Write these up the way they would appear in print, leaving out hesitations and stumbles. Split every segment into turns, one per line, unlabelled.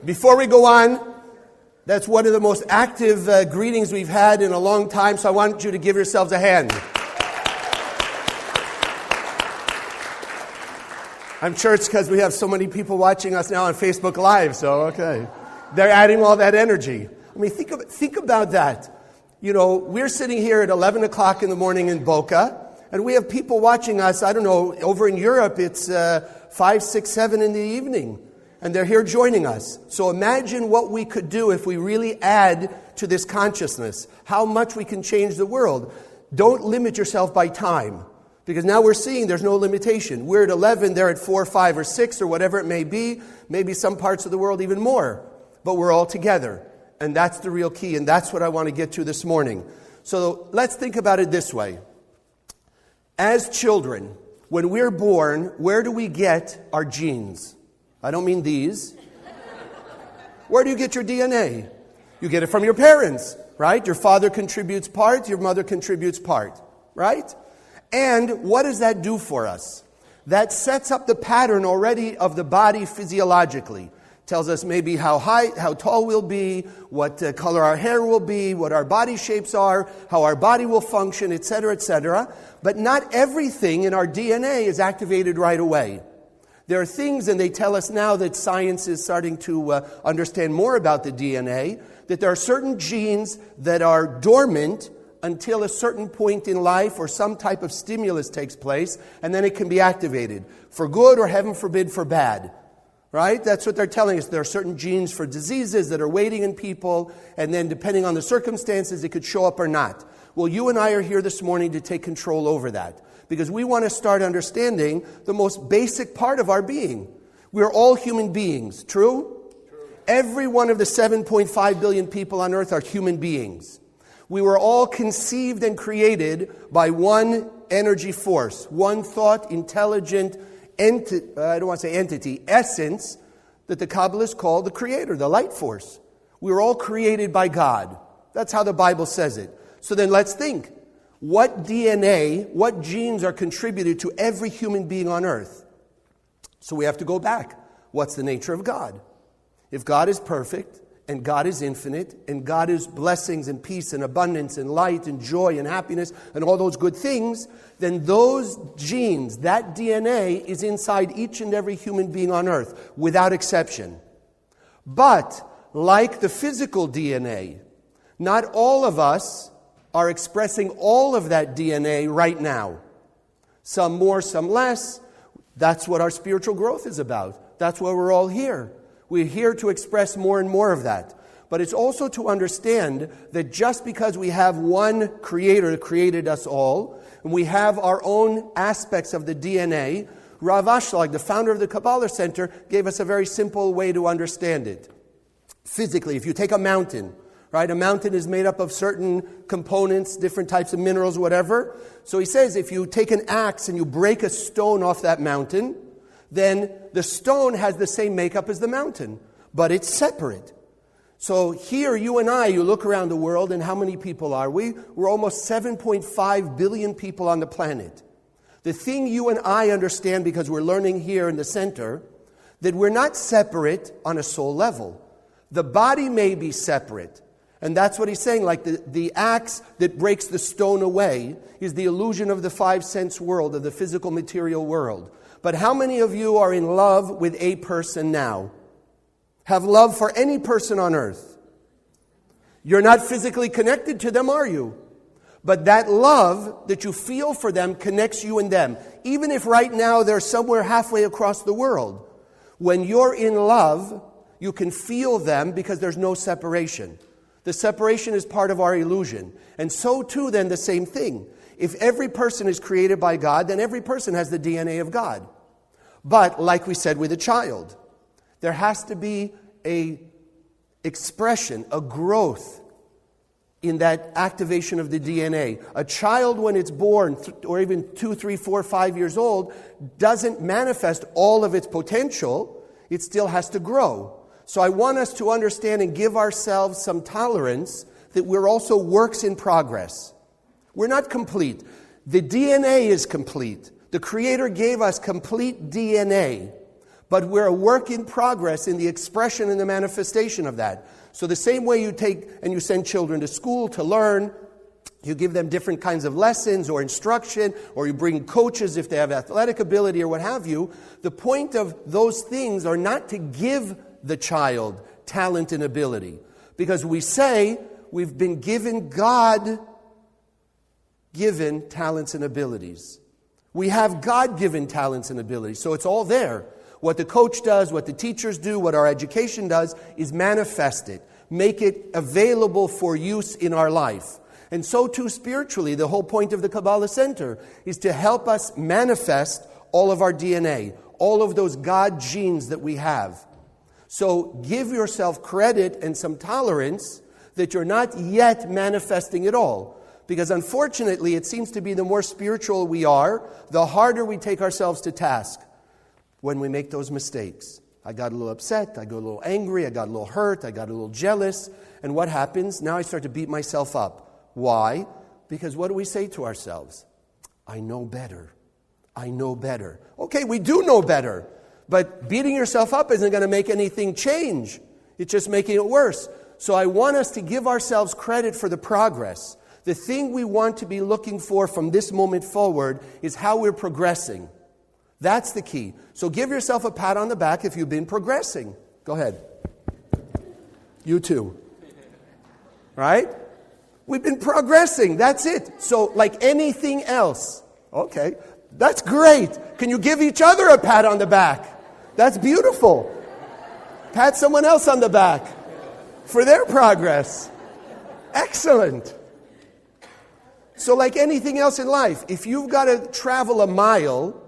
Before we go on, that's one of the most active greetings we've had in a long time, so I want you to give yourselves a hand. I'm sure it's because we have so many people watching us now on Facebook Live, so okay. They're adding all that energy. I mean, think about that. You know, we're sitting here at 11 o'clock in the morning in Boca, and we have people watching us, I don't know, over in Europe, it's 5, 6, 7 in the evening. And they're here joining us. So imagine what we could do if we really add to this consciousness. How much we can change the world. Don't limit yourself by time. Because now we're seeing there's no limitation. We're at 11, they're at 4, 5, or 6, or whatever it may be. Maybe some parts of the world even more. But we're all together. And that's the real key. And that's what I want to get to this morning. So let's think about it this way. As children, when we're born, where do we get our genes? I don't mean these. Where do you get your DNA? You get it from your parents, right? Your father contributes part, your mother contributes part, right? And what does that do for us? That sets up the pattern already of the body physiologically. Tells us maybe how high, how tall we'll be, what color our hair will be, what our body shapes are, how our body will function, etc., etc. But not everything in our DNA is activated right away. There are things, and they tell us now that science is starting to understand more about the DNA, that there are certain genes that are dormant until a certain point in life or some type of stimulus takes place, and then it can be activated for good or, heaven forbid, for bad. Right? That's what they're telling us. There are certain genes for diseases that are waiting in people, and then depending on the circumstances, it could show up or not. Well, you and I are here this morning to take control over that. Because we want to start understanding the most basic part of our being. We're all human beings, true? Every one of the 7.5 billion people on earth are human beings. We were all conceived and created by one energy force, one thought, intelligent, essence, that the Kabbalists call the Creator, the light force. We were all created by God. That's how the Bible says it. So then let's think. What DNA, what genes are contributed to every human being on earth? So we have to go back. What's the nature of God? If God is perfect, and God is infinite, and God is blessings and peace and abundance and light and joy and happiness and all those good things, then those genes, that DNA is inside each and every human being on earth, without exception. But, like the physical DNA, not all of us are expressing all of that DNA right now. Some more, some less. That's what our spiritual growth is about. That's why we're all here. We're here to express more and more of that. But it's also to understand that just because we have one Creator that created us all, and we have our own aspects of the DNA, Rav Ashlag, the founder of the Kabbalah Center, gave us a very simple way to understand it. Physically, if you take a mountain, right? A mountain is made up of certain components, different types of minerals, whatever. So he says if you take an axe and you break a stone off that mountain, then the stone has the same makeup as the mountain, but it's separate. So here, you and I, you look around the world, and how many people are we? We're almost 7.5 billion people on the planet. The thing you and I understand, because we're learning here in the center, that we're not separate on a soul level. The body may be separate. And that's what he's saying, like the axe that breaks the stone away is the illusion of the five-sense world, of the physical material world. But how many of you are in love with a person now? Have love for any person on earth? You're not physically connected to them, are you? But that love that you feel for them connects you and them. Even if right now they're somewhere halfway across the world. When you're in love, you can feel them because there's no separation. The separation is part of our illusion. And so too then the same thing. If every person is created by God, then every person has the DNA of God. But like we said with a child, there has to be a expression, a growth in that activation of the DNA. A child, when it's born, or even 2, 3, 4, 5 years old, doesn't manifest all of its potential. It still has to grow. So I want us to understand and give ourselves some tolerance that we're also works in progress. We're not complete. The DNA is complete. The Creator gave us complete DNA. But we're a work in progress in the expression and the manifestation of that. So the same way you take and you send children to school to learn, you give them different kinds of lessons or instruction, or you bring coaches if they have athletic ability or what have you. The point of those things are not to give the child talent and ability. Because we say we've been given God-given talents and abilities. We have God-given talents and abilities, so it's all there. What the coach does, what the teachers do, what our education does is manifest it. Make it available for use in our life. And so too spiritually, the whole point of the Kabbalah Center is to help us manifest all of our DNA, all of those God genes that we have. So give yourself credit and some tolerance that you're not yet manifesting it all. Because unfortunately, it seems to be the more spiritual we are, the harder we take ourselves to task when we make those mistakes. I got a little upset, I got a little angry, I got a little hurt, I got a little jealous. And what happens? Now I start to beat myself up. Why? Because what do we say to ourselves? I know better. I know better. Okay, we do know better. But beating yourself up isn't going to make anything change. It's just making it worse. So I want us to give ourselves credit for the progress. The thing we want to be looking for from this moment forward is how we're progressing. That's the key. So give yourself a pat on the back if you've been progressing. Go ahead. You too. Right? We've been progressing. That's it. So like anything else. Okay. That's great. Can you give each other a pat on the back? That's beautiful. Pat someone else on the back for their progress. Excellent. So like anything else in life, if you've got to travel a mile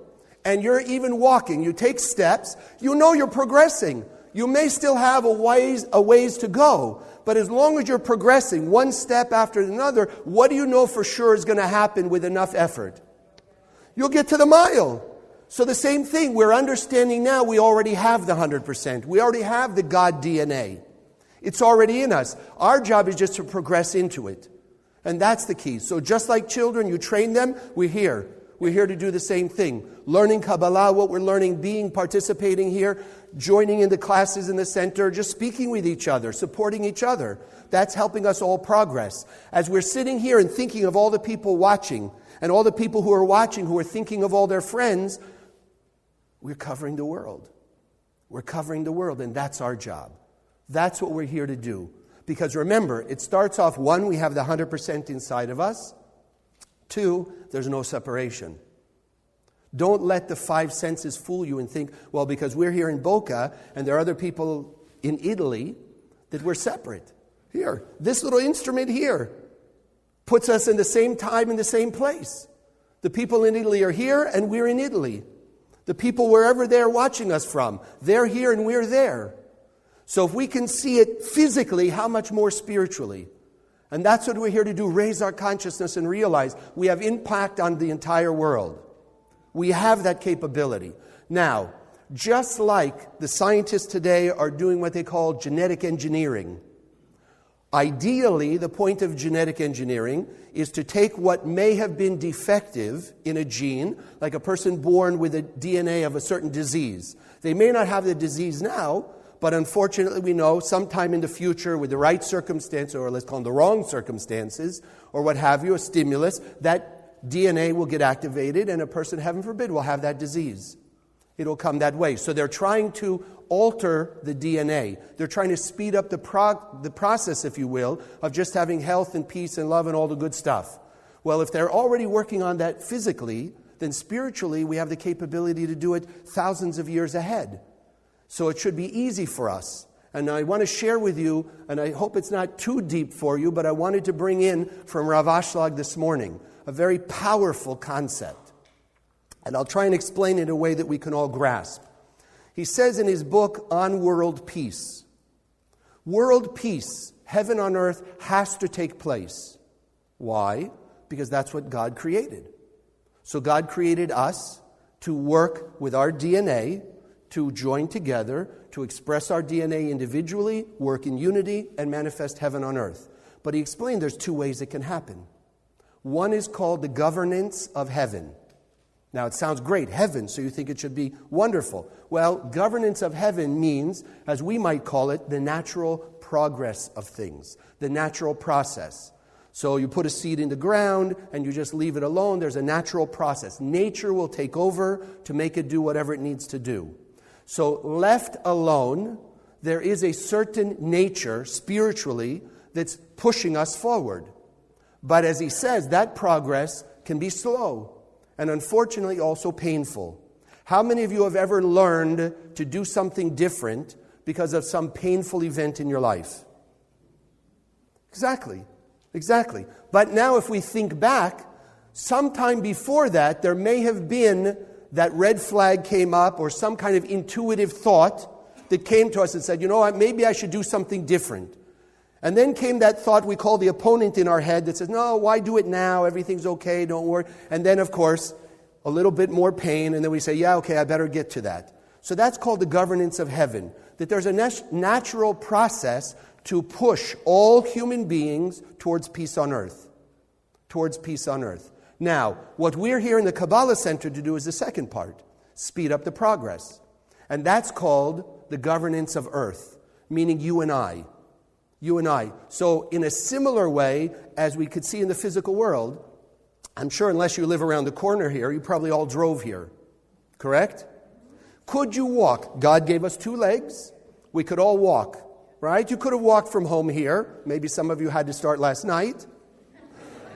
and you're even walking, you take steps, you know you're progressing. You may still have a ways to go, but as long as you're progressing one step after another, what do you know for sure is going to happen with enough effort? You'll get to the mile. So the same thing, we're understanding now we already have the 100%. We already have the God DNA. It's already in us. Our job is just to progress into it. And that's the key. So just like children, you train them, we're here. We're here to do the same thing. Learning Kabbalah, what we're learning, participating here, joining in the classes in the center, just speaking with each other, supporting each other. That's helping us all progress. As we're sitting here and thinking of all the people watching, and all the people who are watching who are thinking of all their friends, we're covering the world. We're covering the world, and that's our job. That's what we're here to do. Because remember, it starts off, 1, we have the 100% inside of us. 2, there's no separation. Don't let the 5 senses fool you and think, well, because we're here in Boca and there are other people in Italy, that we're separate. Here, this little instrument here puts us in the same time, in the same place. The people in Italy are here and we're in Italy. The people wherever they're watching us from, they're here and we're there. So if we can see it physically, how much more spiritually? And that's what we're here to do, raise our consciousness and realize we have impact on the entire world. We have that capability. Now, just like the scientists today are doing what they call genetic engineering, ideally, the point of genetic engineering is to take what may have been defective in a gene, like a person born with a DNA of a certain disease. They may not have the disease now, but unfortunately we know sometime in the future with the right circumstance, or let's call them the wrong circumstances, or what have you, a stimulus, that DNA will get activated and a person, heaven forbid, will have that disease. It'll come that way. So they're trying to alter the DNA. They're trying to speed up the process, if you will, of just having health and peace and love and all the good stuff. Well, if they're already working on that physically, then spiritually we have the capability to do it thousands of years ahead. So it should be easy for us. And I want to share with you, and I hope it's not too deep for you, but I wanted to bring in from Rav Ashlag this morning a very powerful concept. And I'll try and explain it in a way that we can all grasp. He says in his book, On World Peace, world peace, heaven on earth, has to take place. Why? Because that's what God created. So God created us to work with our DNA, to join together, to express our DNA individually, work in unity, and manifest heaven on earth. But he explained there's 2 ways it can happen. One is called the governance of heaven. Now, it sounds great, heaven, so you think it should be wonderful. Well, governance of heaven means, as we might call it, the natural progress of things, the natural process. So you put a seed in the ground and you just leave it alone. There's a natural process. Nature will take over to make it do whatever it needs to do. So left alone, there is a certain nature spiritually that's pushing us forward. But as he says, that progress can be slow and unfortunately also painful. How many of you have ever learned to do something different because of some painful event in your life? Exactly. But now if we think back, sometime before that, there may have been that red flag came up or some kind of intuitive thought that came to us and said, you know what, maybe I should do something different. And then came that thought we call the opponent in our head that says, no, why do it now? Everything's okay, don't worry. And then, of course, a little bit more pain, and then we say, yeah, okay, I better get to that. So that's called the governance of heaven, that there's a natural process to push all human beings towards peace on earth. Towards peace on earth. Now, what we're here in the Kabbalah Center to do is the second part, speed up the progress. And that's called the governance of earth, meaning you and I. You and I. So in a similar way as we could see in the physical world, I'm sure unless you live around the corner here, you probably all drove here. Correct? Could you walk? God gave us 2 legs. We could all walk. Right? You could have walked from home here. Maybe some of you had to start last night.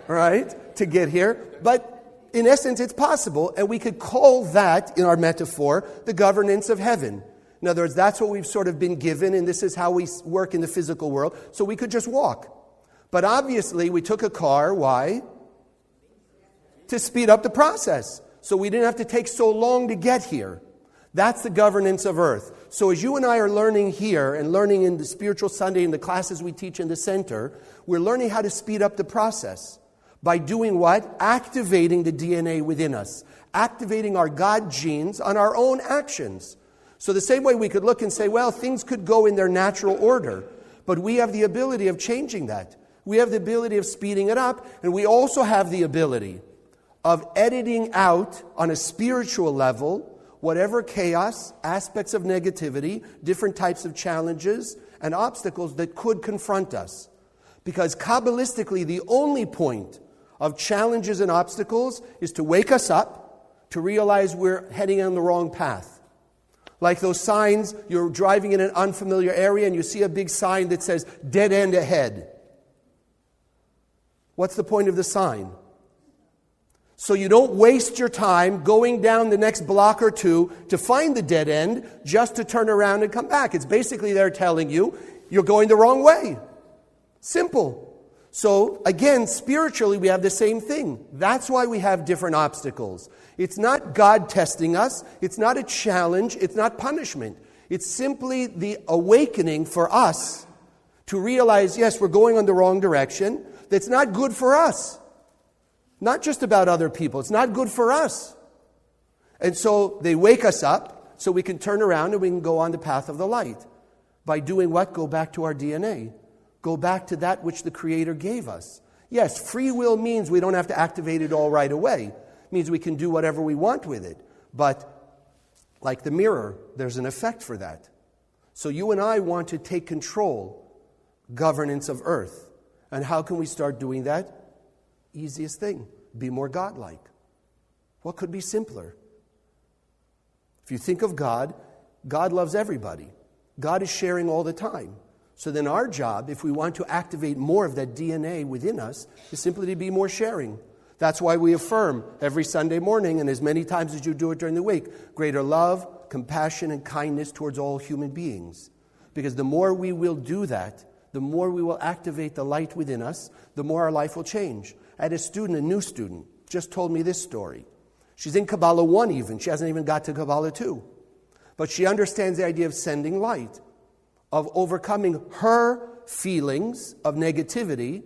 Right? To get here. But in essence, it's possible. And we could call that, in our metaphor, the governance of heaven. In other words, that's what we've sort of been given, and this is how we work in the physical world. So we could just walk. But obviously, we took a car. Why? To speed up the process. So we didn't have to take so long to get here. That's the governance of earth. So as you and I are learning here and learning in the Spiritual Sunday and the classes we teach in the center, we're learning how to speed up the process. By doing what? Activating the DNA within us. Activating our God genes on our own actions. So the same way we could look and say, well, things could go in their natural order, but we have the ability of changing that. We have the ability of speeding it up, and we also have the ability of editing out on a spiritual level whatever chaos, aspects of negativity, different types of challenges and obstacles that could confront us. Because Kabbalistically, the only point of challenges and obstacles is to wake us up, to realize we're heading on the wrong path. Like those signs, you're driving in an unfamiliar area and you see a big sign that says, dead end ahead. What's the point of the sign? So you don't waste your time going down the next block or two to find the dead end just to turn around and come back. It's basically they're telling you, you're going the wrong way. Simple. So again, spiritually, we have the same thing. That's why we have different obstacles. It's not God testing us. It's not a challenge. It's not punishment. It's simply the awakening for us to realize, yes, we're going on the wrong direction. That's not good for us. Not just about other people. It's not good for us. And so they wake us up so we can turn around and we can go on the path of the light. By doing what? Go back to our DNA. Go back to that which the Creator gave us. Yes, free will means we don't have to activate it all right away. It means we can do whatever we want with it. But like the mirror, there's an effect for that. So you and I want to take control, governance of earth. And how can we start doing that? Easiest thing, be more godlike. What could be simpler? If you think of God, God loves everybody. God is sharing all the time. So then our job, if we want to activate more of that DNA within us, is simply to be more sharing. That's why we affirm every Sunday morning, and as many times as you do it during the week, greater love, compassion, and kindness towards all human beings. Because the more we will do that, the more we will activate the light within us, the more our life will change. I had a new student, just told me this story. She's in Kabbalah 1 even. She hasn't even got to Kabbalah 2. But she understands the idea of sending light, of overcoming her feelings of negativity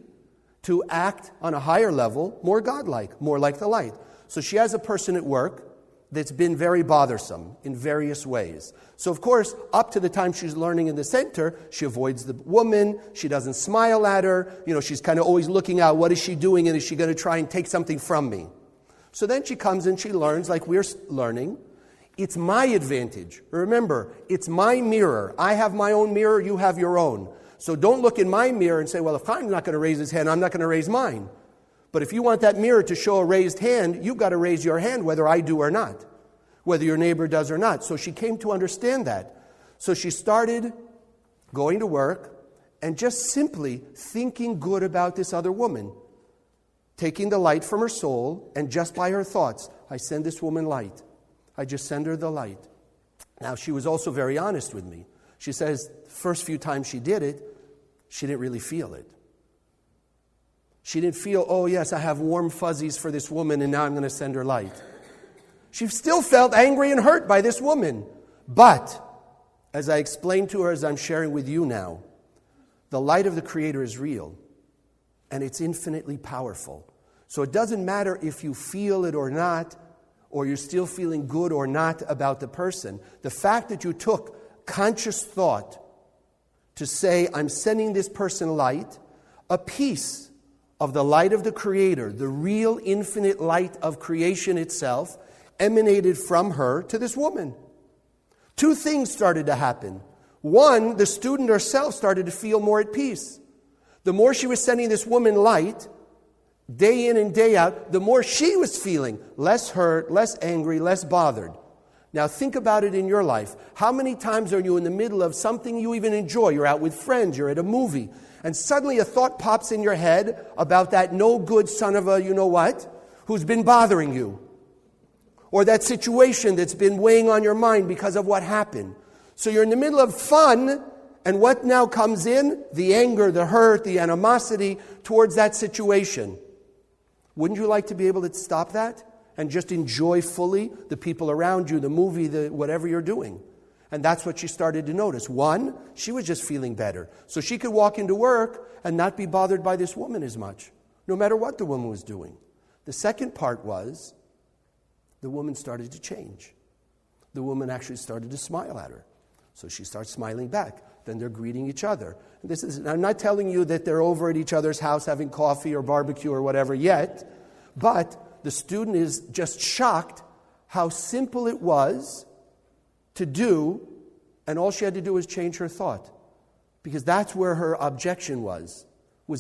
to act on a higher level, more godlike, more like the light. So she has a person at work that's been very bothersome in various ways. So of course, up to the time she's learning in the center, she avoids the woman, she doesn't smile at her, she's kind of always looking out, what is she doing, and is she going to try and take something from me? So then she comes and she learns, like we're learning, it's my advantage. Remember, it's my mirror. I have my own mirror, you have your own. So don't look in my mirror and say, well, if I'm not going to raise his hand, I'm not going to raise mine. But if you want that mirror to show a raised hand, you've got to raise your hand whether I do or not, whether your neighbor does or not. So she came to understand that. So she started going to work and just simply thinking good about this other woman, taking the light from her soul, and just by her thoughts, I send this woman light. I just send her the light. Now, she was also very honest with me. She says the first few times she did it, she didn't really feel it. She didn't feel, oh yes, I have warm fuzzies for this woman and now I'm going to send her light. She still felt angry and hurt by this woman. But, as I explained to her, as I'm sharing with you now, the light of the Creator is real and it's infinitely powerful. So it doesn't matter if you feel it or not, or you're still feeling good or not about the person. The fact that you took conscious thought to say, I'm sending this person light, a piece of the light of the Creator, the real infinite light of creation itself, emanated from her to this woman. Two things started to happen. One, the student herself started to feel more at peace. The more she was sending this woman light, day in and day out, the more she was feeling less hurt, less angry, less bothered. Now think about it in your life. How many times are you in the middle of something you even enjoy? You're out with friends, you're at a movie, and suddenly a thought pops in your head about that no good son of a you-know-what who's been bothering you. Or that situation that's been weighing on your mind because of what happened. So you're in the middle of fun, and what now comes in? The anger, the hurt, the animosity towards that situation. Wouldn't you like to be able to stop that and just enjoy fully the people around you, the movie, whatever you're doing? And that's what she started to notice. One, she was just feeling better. So she could walk into work and not be bothered by this woman as much, no matter what the woman was doing. The second part was, the woman started to change. The woman actually started to smile at her. So she starts smiling back. Then they're greeting each other. I'm not telling you that they're over at each other's house having coffee or barbecue or whatever yet, but the student is just shocked how simple it was to do, and all she had to do was change her thought. Because that's where her objection was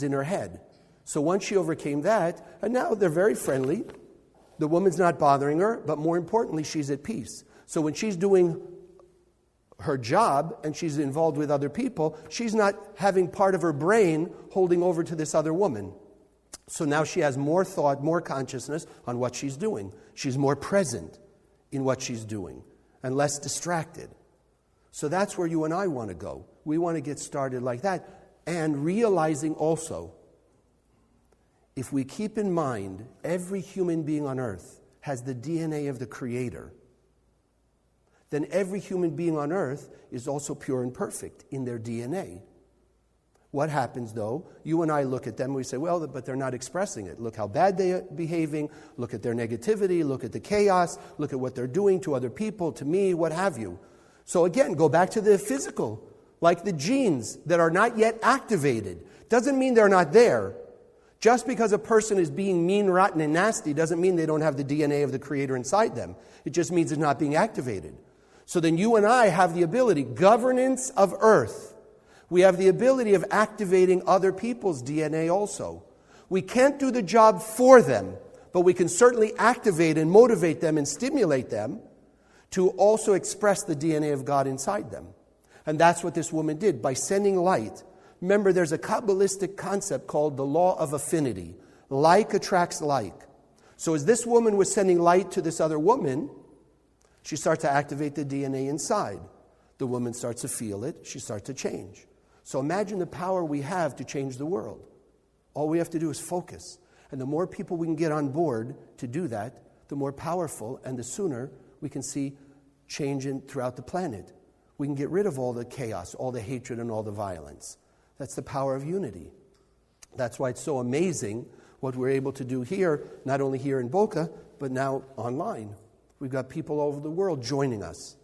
in her head. So once she overcame that, and now they're very friendly. The woman's not bothering her, but more importantly, she's at peace. So when she's doing her job and she's involved with other people, she's not having part of her brain holding over to this other woman. So now she has more thought, more consciousness on what she's doing. She's more present in what she's doing and less distracted. So that's where you and I want to go. We want to get started like that, and realizing also, if we keep in mind every human being on earth has the DNA of the Creator, then every human being on earth is also pure and perfect in their DNA. What happens, though? You and I look at them and we say, well, but they're not expressing it. Look how bad they're behaving. Look at their negativity. Look at the chaos. Look at what they're doing to other people, to me, what have you. So again, go back to the physical. Like the genes that are not yet activated. Doesn't mean they're not there. Just because a person is being mean, rotten, and nasty doesn't mean they don't have the DNA of the Creator inside them. It just means it's not being activated. So then you and I have the ability, governance of earth. We have the ability of activating other people's DNA also. We can't do the job for them, but we can certainly activate and motivate them and stimulate them to also express the DNA of God inside them. And that's what this woman did by sending light. Remember, there's a Kabbalistic concept called the law of affinity. Like attracts like. So as this woman was sending light to this other woman, she starts to activate the DNA inside. The woman starts to feel it. She starts to change. So imagine the power we have to change the world. All we have to do is focus. And the more people we can get on board to do that, the more powerful and the sooner we can see change throughout the planet. We can get rid of all the chaos, all the hatred, and all the violence. That's the power of unity. That's why it's so amazing what we're able to do here, not only here in Boca, but now online. We've got people all over the world joining us.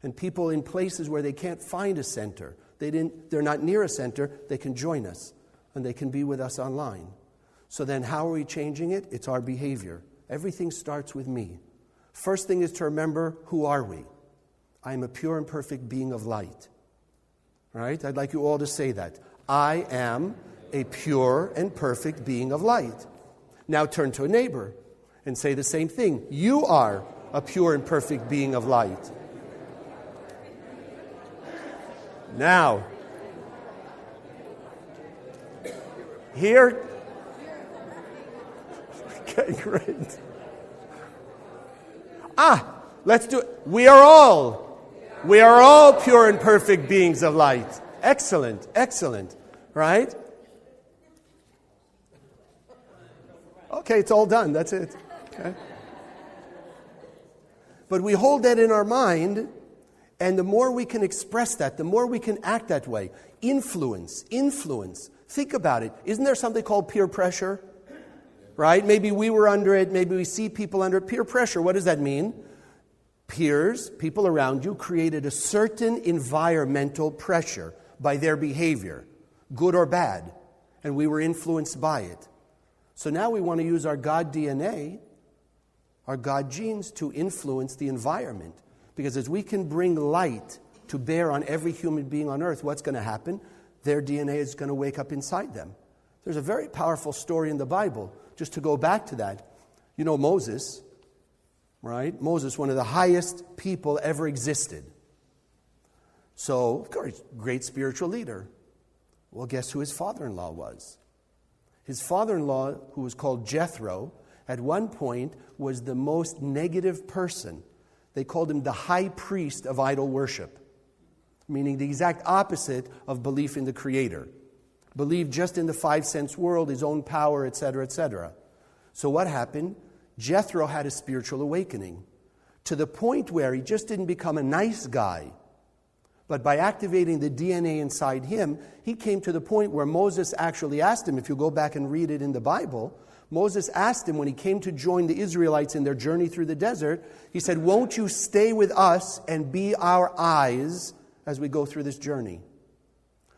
And people in places where they can't find a center. They're not near a center, they can join us. And they can be with us online. So then how are we changing it? It's our behavior. Everything starts with me. First thing is to remember, who are we? I am a pure and perfect being of light. All right? I'd like you all to say that. I am a pure and perfect being of light. Now turn to a neighbor and say the same thing. You are a pure and perfect being of light. Now, here, okay, great. Let's do it. We are all pure and perfect beings of light. Excellent, excellent, right? Okay, it's all done. That's it. Okay. But we hold that in our mind, and the more we can express that, the more we can act that way. Influence. Think about it. Isn't there something called peer pressure? Right? Maybe we were under it. Maybe we see people under it. Peer pressure, what does that mean? Peers, people around you, created a certain environmental pressure by their behavior, good or bad, and we were influenced by it. So now we want to use our God DNA, our God genes, to influence the environment. Because as we can bring light to bear on every human being on earth, what's going to happen? Their DNA is going to wake up inside them. There's a very powerful story in the Bible. Just to go back to that, you know Moses, right? Moses, one of the highest people ever existed. So, of course, great spiritual leader. Well, guess who his father-in-law was? His father-in-law, who was called Jethro, at one point was the most negative person. They called him the high priest of idol worship, meaning the exact opposite of belief in the Creator. Believed just in the 5 sense world, his own power, etc., etc. So what happened? Jethro had a spiritual awakening to the point where he just didn't become a nice guy, but by activating the DNA inside him, he came to the point where Moses actually asked him, if you go back and read it in the Bible, Moses asked him when he came to join the Israelites in their journey through the desert, he said, won't you stay with us and be our eyes as we go through this journey?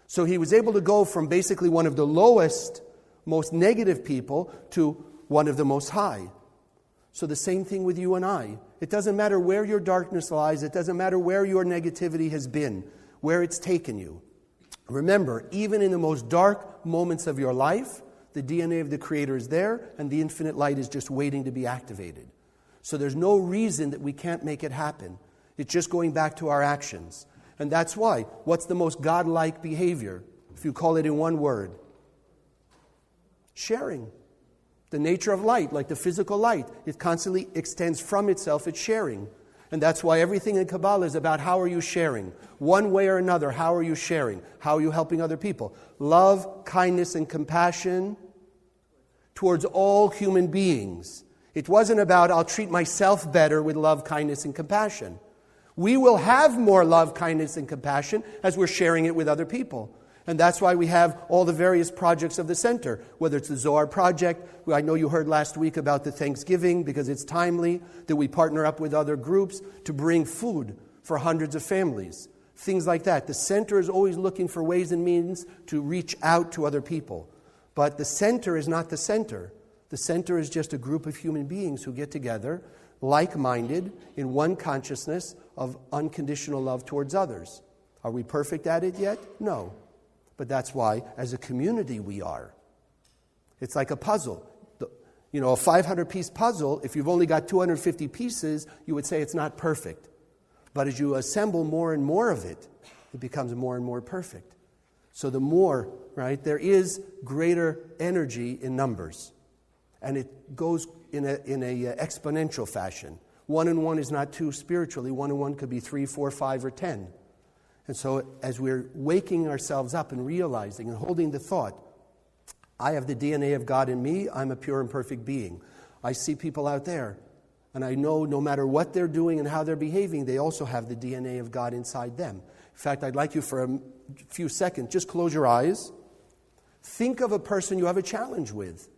So he was able to go from basically one of the lowest, most negative people to one of the most high. So the same thing with you and I. It doesn't matter where your darkness lies. It doesn't matter where your negativity has been, where it's taken you. Remember, even in the most dark moments of your life, the DNA of the Creator is there, and the infinite light is just waiting to be activated. So there's no reason that we can't make it happen. It's just going back to our actions. And that's why. What's the most godlike behavior? If you call it in one word. Sharing. The nature of light, like the physical light, it constantly extends from itself. It's sharing. And that's why everything in Kabbalah is about how are you sharing? One way or another, how are you sharing? How are you helping other people? Love, kindness, and compassion towards all human beings. It wasn't about I'll treat myself better with love, kindness, and compassion. We will have more love, kindness, and compassion as we're sharing it with other people. And that's why we have all the various projects of the center, whether it's the Zohar Project. I know you heard last week about the Thanksgiving, because it's timely that we partner up with other groups to bring food for hundreds of families. Things like that. The center is always looking for ways and means to reach out to other people. But the center is not the center. The center is just a group of human beings who get together, like-minded, in one consciousness of unconditional love towards others. Are we perfect at it yet? No. But that's why, as a community, we are. It's like a puzzle. A 500-piece puzzle, if you've only got 250 pieces, you would say it's not perfect. But as you assemble more and more of it, it becomes more and more perfect. So the more, right, there is greater energy in numbers. And it goes in a exponential fashion. 1 and 1 is not 2 spiritually. 1 and 1 could be 3, 4, 5, or 10. And so as we're waking ourselves up and realizing and holding the thought, I have the DNA of God in me, I'm a pure and perfect being. I see people out there, and I know no matter what they're doing and how they're behaving, they also have the DNA of God inside them. In fact, I'd like you for a few seconds, just close your eyes. Think of a person you have a challenge with.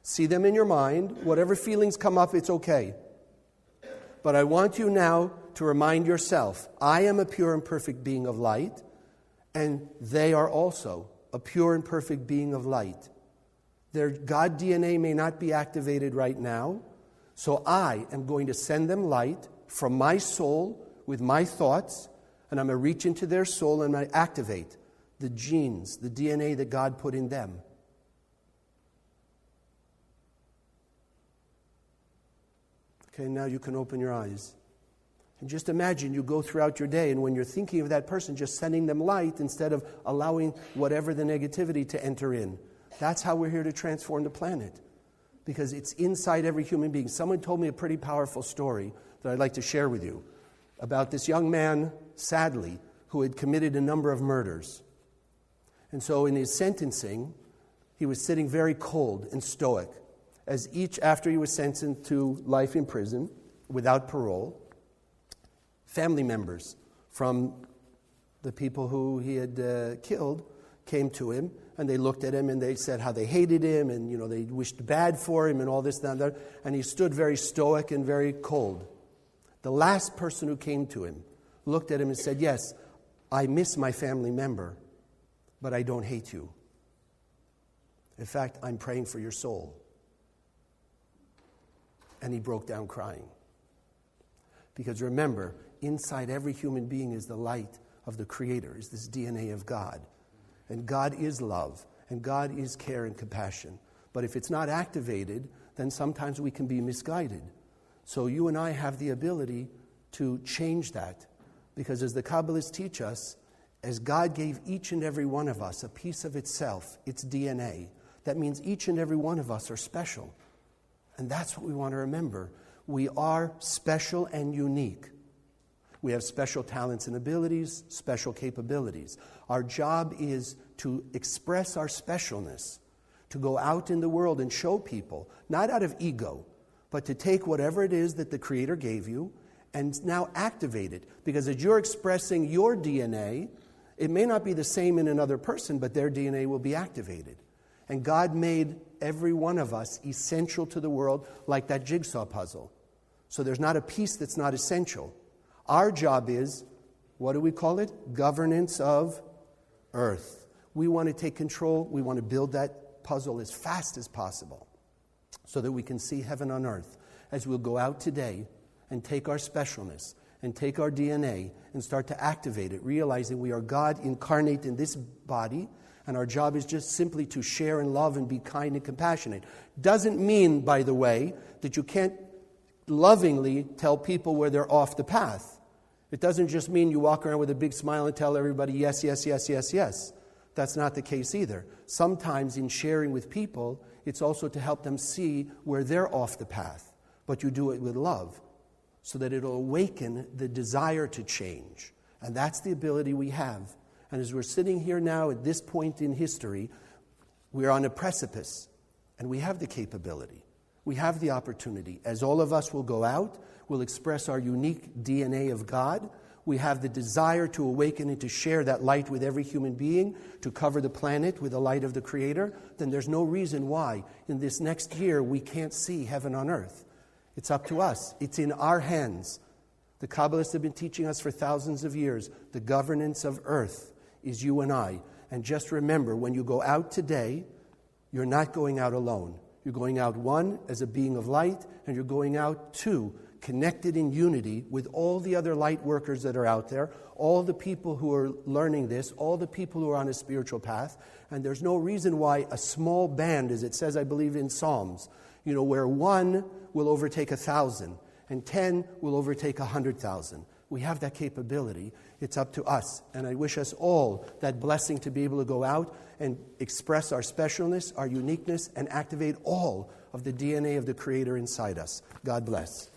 See them in your mind. Whatever feelings come up, it's okay. But I want you now to remind yourself, I am a pure and perfect being of light, and they are also a pure and perfect being of light. Their God DNA may not be activated right now, so I am going to send them light from my soul with my thoughts, and I'm going to reach into their soul and I'm going to activate the genes, the DNA that God put in them. Okay, now you can open your eyes. And just imagine you go throughout your day, and when you're thinking of that person, just sending them light instead of allowing whatever the negativity to enter in. That's how we're here to transform the planet, because it's inside every human being. Someone told me a pretty powerful story that I'd like to share with you about this young man, sadly, who had committed a number of murders. And so in his sentencing, he was sitting very cold and stoic, as after he was sentenced to life in prison without parole, family members from the people who he had killed came to him, and they looked at him and they said how they hated him, and they wished bad for him and all this and that. And he stood very stoic and very cold. The last person who came to him looked at him and said, "Yes, I miss my family member, but I don't hate you. In fact, I'm praying for your soul." And he broke down crying. Because remember, inside every human being is the light of the Creator, is this DNA of God. And God is love, and God is care and compassion. But if it's not activated, then sometimes we can be misguided. So you and I have the ability to change that. Because as the Kabbalists teach us, as God gave each and every one of us a piece of itself, its DNA, that means each and every one of us are special. And that's what we want to remember. We are special and unique. We have special talents and abilities, special capabilities. Our job is to express our specialness, to go out in the world and show people, not out of ego, but to take whatever it is that the Creator gave you and now activate it. Because as you're expressing your DNA, it may not be the same in another person, but their DNA will be activated. And God made every one of us essential to the world, like that jigsaw puzzle. So there's not a piece that's not essential. Our job is, what do we call it? Governance of earth. We want to take control. We want to build that puzzle as fast as possible so that we can see heaven on earth as we'll go out today and take our specialness and take our DNA and start to activate it, realizing we are God incarnate in this body. And our job is just simply to share and love and be kind and compassionate. Doesn't mean, by the way, that you can't lovingly tell people where they're off the path. It doesn't just mean you walk around with a big smile and tell everybody, yes, yes, yes, yes, yes. That's not the case either. Sometimes in sharing with people, it's also to help them see where they're off the path. But you do it with love so that it'll awaken the desire to change. And that's the ability we have. And as we're sitting here now at this point in history, we're on a precipice, and we have the capability. We have the opportunity. As all of us will go out, we'll express our unique DNA of God. We have the desire to awaken and to share that light with every human being, to cover the planet with the light of the Creator. Then there's no reason why in this next year we can't see heaven on earth. It's up to us. It's in our hands. The Kabbalists have been teaching us for thousands of years. The governance of earth is you and I. And just remember, when you go out today, you're not going out alone. You're going out, one, as a being of light, and you're going out, two, connected in unity with all the other light workers that are out there, all the people who are learning this, all the people who are on a spiritual path. And there's no reason why a small band, as it says, I believe, in Psalms, where one will overtake 1,000 and 10 will overtake 100,000. We have that capability. It's up to us. And I wish us all that blessing to be able to go out and express our specialness, our uniqueness, and activate all of the DNA of the Creator inside us. God bless.